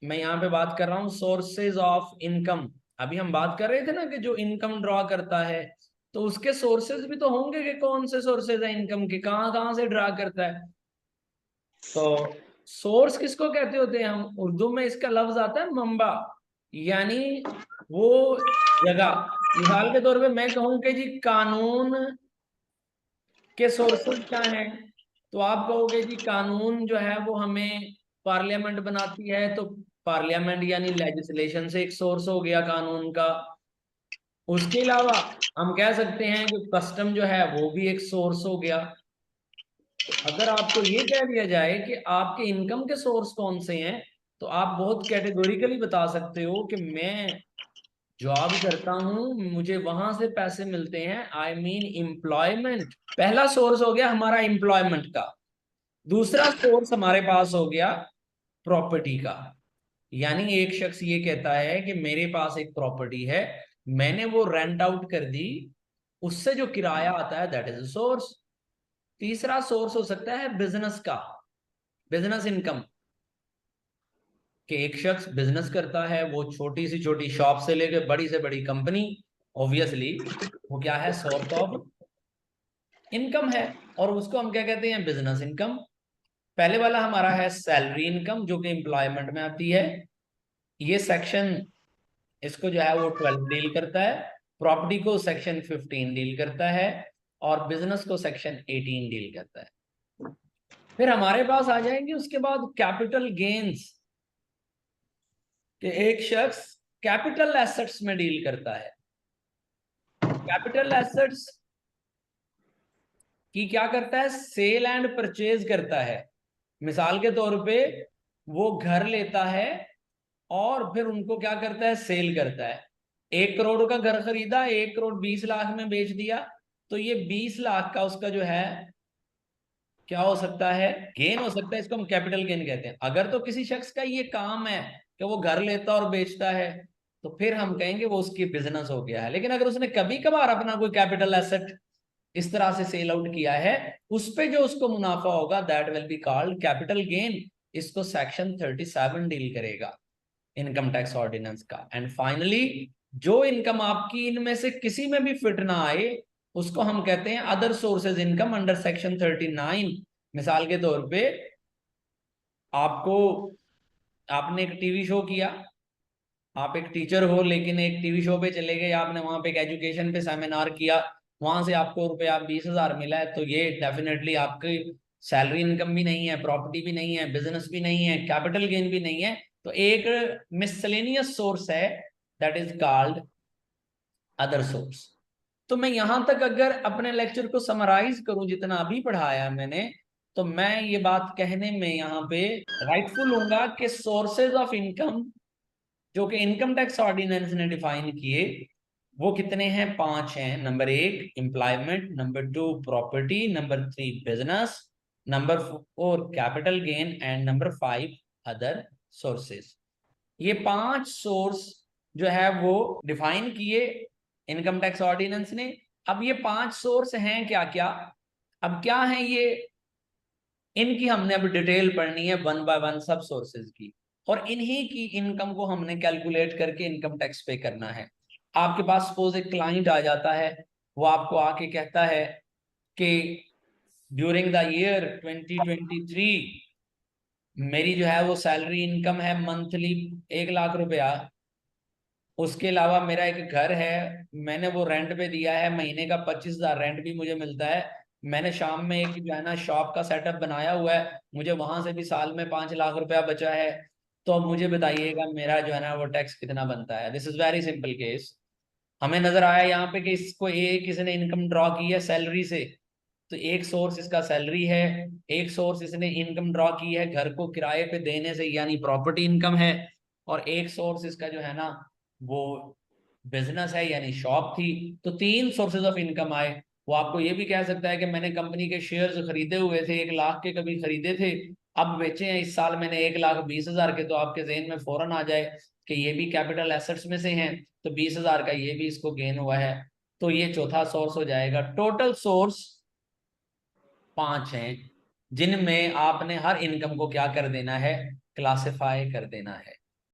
मैं यहाँ पे बात कर रहा हूँ सोर्सेज ऑफ इनकम। अभी हम बात कर रहे थे ना कि जो इनकम ड्रॉ करता है तो उसके सोर्सेज भी तो होंगे कि कौन से सोर्सेज है इनकम के, कहाँ कहाँ से ड्रा करता है। तो सोर्स किसको कहते होते हैं, हम उर्दू में इसका लफ्ज आता है मंबा, यानी वो जगह। मिसाल के तौर पे मैं कहूँ कि जी कानून के सोर्सेज क्या हैं, तो आप कहोगे जी कानून जो है वो हमें पार्लियामेंट बनाती है, तो पार्लियामेंट यानी लेजिस्लेशन से एक सोर्स हो गया कानून का। उसके अलावा हम कह सकते हैं कि कस्टम जो है वो भी एक सोर्स हो गया। तो अगर आपको ये कह दिया जाए कि आपके इनकम के सोर्स कौन से हैं, तो आप बहुत कैटेगोरिकली बता सकते हो कि मैं जॉब करता हूं, मुझे वहां से पैसे मिलते हैं, आई मीन एम्प्लॉयमेंट। पहला सोर्स हो गया हमारा एम्प्लॉयमेंट का। दूसरा सोर्स हमारे पास हो गया प्रॉपर्टी का, यानी एक शख्स ये कहता है कि मेरे पास एक प्रॉपर्टी है, मैंने वो रेंट आउट कर दी, उससे जो किराया आता है दैट इज सोर्स। तीसरा सोर्स हो सकता है बिजनेस का, बिजनेस इनकम, कि एक शख्स बिजनेस करता है, वो छोटी सी छोटी शॉप से लेकर बड़ी से बड़ी कंपनी, ऑब्वियसली वो क्या है, सोर्स ऑफ इनकम है, और उसको हम क्या कहते हैं, बिजनेस इनकम। पहले वाला हमारा है सैलरी इनकम जो कि एम्प्लॉयमेंट में आती है, ये सेक्शन इसको जो है वो 12 डील करता है, प्रॉपर्टी को सेक्शन 15 डील करता है, और बिजनेस को सेक्शन 18 डील करता है। फिर हमारे पास आ जाएंगे उसके बाद कैपिटल गेन्स, कि एक शख्स कैपिटल एसेट्स में डील करता है। कैपिटल एसेट्स की क्या करता है, सेल एंड परचेज करता है। मिसाल के तौर पे वो घर लेता है और फिर उनको क्या करता है, सेल करता है। 1 करोड़ का घर खरीदा, 1 करोड़ 20 लाख में बेच दिया, तो ये 20 लाख का उसका जो है क्या हो सकता है, गेन हो सकता है। इसको हम कैपिटल गेन कहते हैं। अगर तो किसी शख्स का ये काम है कि वो घर लेता और बेचता है, तो फिर हम कहेंगे वो उसकी बिजनेस हो गया है। लेकिन अगर उसने कभी कभार अपना कोई कैपिटल एसेट इस तरह से सेल आउट किया है, उस पे जो उसको मुनाफा होगा that will be called capital gain. इसको सेक्शन 37 डील करेगा, इनकम टैक्स ऑर्डिनेंस का। एंड फाइनली जो इनकम आपकी इनमें से किसी में भी फिट ना आए, उसको हम कहते हैं other sources income under section 39। मिसाल के तौर पे आपको, आपने एक टीवी शो किया, आप एक टीचर हो लेकिन एक टीवी शो पे चले गए, आपने वहां पे एक एजुकेशन पे सेमिनार किया, वहां से आपको रुपया 20,000 मिला है, तो ये डेफिनेटली आपकी सैलरी इनकम भी नहीं है, प्रॉपर्टी भी नहीं है, बिजनेस भी नहीं है, कैपिटल गेन भी नहीं है, तो एक मिसलेनियस सोर्स है, that is called other source. तो मैं यहां तक अगर अपने लेक्चर को समराइज करूं जितना अभी पढ़ाया मैंने, तो मैं ये बात कहने में यहाँ पे राइटफुल हूंगा कि सोर्सेज ऑफ इनकम जो कि इनकम टैक्स ऑर्डिनेंस ने डिफाइन किए वो कितने हैं, 5 हैं। Number 1 employment, number 2 property, number 3 business, number 4 capital gain, and number 5 other sources. ये 5 सोर्स जो है वो डिफाइन किए इनकम टैक्स ऑर्डिनेंस ने। अब ये 5 सोर्स हैं क्या क्या, अब क्या है ये, इनकी हमने अब डिटेल पढ़नी है वन बाय वन सब सोर्सेज की, और इन्हीं की इनकम को हमने कैलकुलेट करके इनकम टैक्स पे करना है। आपके पास सपोज एक क्लाइंट आ जाता है, वो आपको आके कहता है कि ड्यूरिंग द ईयर 2023 मेरी जो है वो सैलरी इनकम है मंथली 1 लाख रुपया, उसके अलावा मेरा एक घर है, मैंने वो रेंट पे दिया है, महीने का 25,000 रेंट भी मुझे मिलता है, मैंने शाम में एक जो है ना शॉप का सेटअप बनाया हुआ है, मुझे वहां से भी साल में 5 लाख रुपया बचा है। तो अब मुझे बताइएगा मेरा जो है ना वो टैक्स कितना बनता है। This is very simple case. हमें नजर आया यहाँ पे कि इसको एक किसी ने इनकम ड्रॉ की है सैलरी से, तो एक सोर्स इसका सैलरी है, एक सोर्स इसने इनकम ड्रॉ की है घर को किराए पे देने से यानी प्रॉपर्टी इनकम है, और एक सोर्स इसका जो है ना वो बिजनेस है यानी शॉप थी। तो 3 सोर्सेज ऑफ इनकम आए। वो आपको ये भी कह सकता है कि मैंने कंपनी के शेयर्स खरीदे हुए थे, 1 लाख के कभी खरीदे थे, अब बेचे हैं इस साल मैंने 1,20,000 के, तो आपके जहन में फौरन आ जाए कि ये भी कैपिटल एसेट्स में से हैं, तो 20,000 का ये भी इसको गेन हुआ है। तो ये चौथा सोर्स हो जाएगा। टोटल सोर्स 5 हैं जिनमें आपने हर इनकम को क्या कर देना है, क्लासिफाई कर देना है।